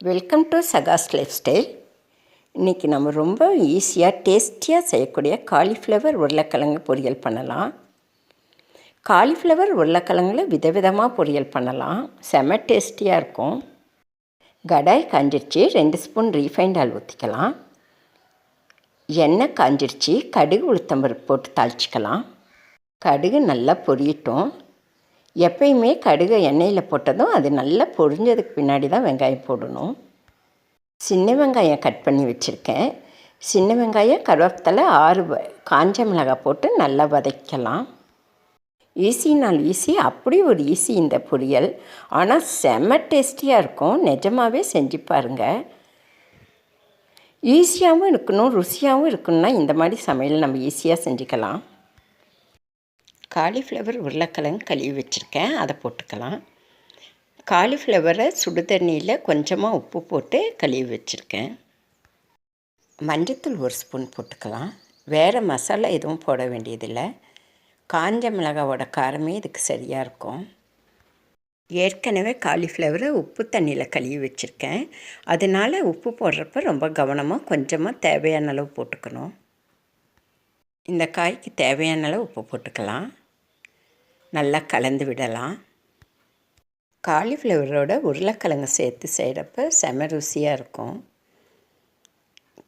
Welcome to Saga's lifestyle. இன்றைக்கி நம்ம ரொம்ப ஈஸியாக டேஸ்டியாக செய்யக்கூடிய காலிஃப்ளவர் உருளைக்கிழங்கு பொரியல் பண்ணலாம். காலிஃப்ளவர் உருளைக்கிழங்குல விதவிதமாக பொரியல் பண்ணலாம். செம டேஸ்டியாக இருக்கும். கடாய் காஞ்சிருச்சு, 2 ஸ்பூன் ரீஃபைண்ட் ஆயில் ஊற்றிக்கலாம். எண்ணெய் காஞ்சிருச்சு, கடுகு உளுத்தம்பருப்பு போட்டு தாளிச்சிக்கலாம். கடுகு நல்லா பொரியட்டும். எப்பயுமே கடுகை எண்ணெயில் போட்டதும் அது நல்லா பொரிஞ்சதுக்கு பின்னாடி தான் வெங்காயம் போடணும். சின்ன வெங்காயம் கட் பண்ணி வச்சுருக்கேன். சின்ன வெங்காயம், கருவேப்பிலை, 6 காஞ்ச மிளகாய் போட்டு நல்லா வதக்கலாம். ஈஸினால் ஈஸி, அப்படி ஒரு ஈஸி இந்த பொரியல். ஆனால் செம்ம டேஸ்டியாக இருக்கும். நிஜமாகவே செஞ்சு பாருங்கள். ஈஸியாகவும் இருக்கணும், ருசியாகவும் இருக்கணும்னா இந்த மாதிரி சமையல் நம்ம ஈஸியாக செஞ்சுக்கலாம். காலிஃப்ளவர் உருளைக்கிழங்கு கழுவி வச்சுருக்கேன், அதை போட்டுக்கலாம். காலிஃப்ளவரை சுடு தண்ணியில் கொஞ்சமாக உப்பு போட்டு கழுவி வச்சுருக்கேன். மஞ்சத்தூள் 1 ஸ்பூன் போட்டுக்கலாம். வேறு மசாலா எதுவும் போட வேண்டியதில்லை. காஞ்ச மிளகாவோட காரமே இதுக்கு சரியாக இருக்கும். ஏற்கனவே காலிஃப்ளவரை உப்பு தண்ணியில் கழுவி வச்சுருக்கேன். அதனால் உப்பு போடுறப்ப ரொம்ப கவனமாக கொஞ்சமாக தேவையான அளவு போட்டுக்கணும். இந்த காய்க்கு தேவையான அளவு உப்பு போட்டுக்கலாம். நல்லா கலந்து விடலாம். காலிஃப்ளவரோட உருளைக்கிழங்கு சேர்த்து செய்கிறப்ப செம ருசியாக இருக்கும்.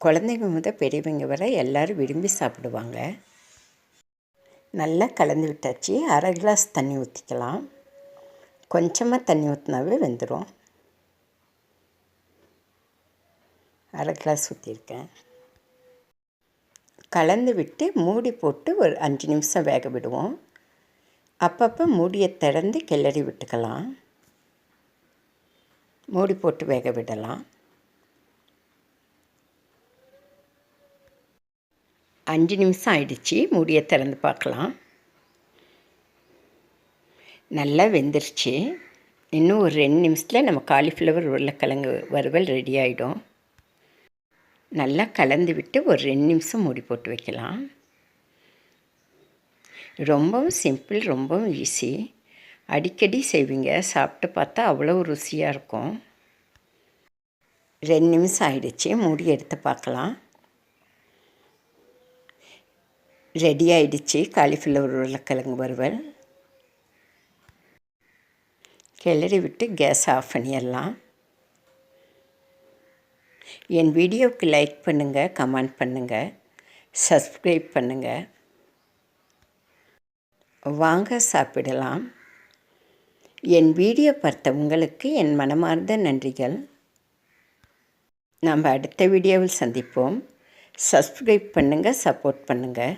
குழந்தைங்க முதல் பெரியவங்க வரை எல்லோரும் விரும்பி சாப்பிடுவாங்க. நல்லா கலந்து விட்டாச்சு. 1/2 கிளாஸ் தண்ணி ஊற்றிக்கலாம். கொஞ்சமாக தண்ணி ஊற்றினாவே வெந்துடும். 1/2 கிளாஸ் ஊற்றிருக்கேன். கலந்து விட்டு மூடி போட்டு ஒரு 5 நிமிஷம் வேக விடுவோம். அப்பப்போ மூடியை திறந்து கிளறி விட்டுக்கலாம். மூடி போட்டு வேக விடலாம். 5 நிமிஷம் ஆயிடுச்சு. மூடியை திறந்து பார்க்கலாம். நல்லா வெந்துருச்சு. இன்னும் ஒரு 2 நிமிஷத்தில் நம்ம காலிஃப்ளவர் உருளைக்கிழங்கு வறுவல் ரெடி ஆகிடும். நல்லா கலந்து விட்டு ஒரு 2 நிமிஷம் மூடி போட்டு வைக்கலாம். ரொம்பவும் சிம்பிள், ரொம்பவும் ஈஸி. அடிக்கடி செய்வீங்க, சாப்பிட்டு பார்த்தா அவ்வளோ ருசியாக இருக்கும். 2 நிமிஷம் ஆகிடுச்சு. மூடி எடுத்து பார்க்கலாம். ரெடி ஆகிடுச்சு காலிஃப்ளவர் உருளைக்கிழங்கு வறுவல். கிளறி விட்டு கேஸ் ஆஃப் பண்ணிடலாம். என் வீடியோவுக்கு லைக் பண்ணுங்கள், கமெண்ட் பண்ணுங்கள், சப்ஸ்கிரைப் பண்ணுங்கள். வாங்க சாப்பிடலாம். என் வீடியோ பார்த்த உங்களுக்கு என் மனமார்ந்த நன்றிகள். நம்ம அடுத்த வீடியோவில் சந்திப்போம். சப்ஸ்கிரைப் பண்ணுங்கள், சப்போர்ட் பண்ணுங்கள்.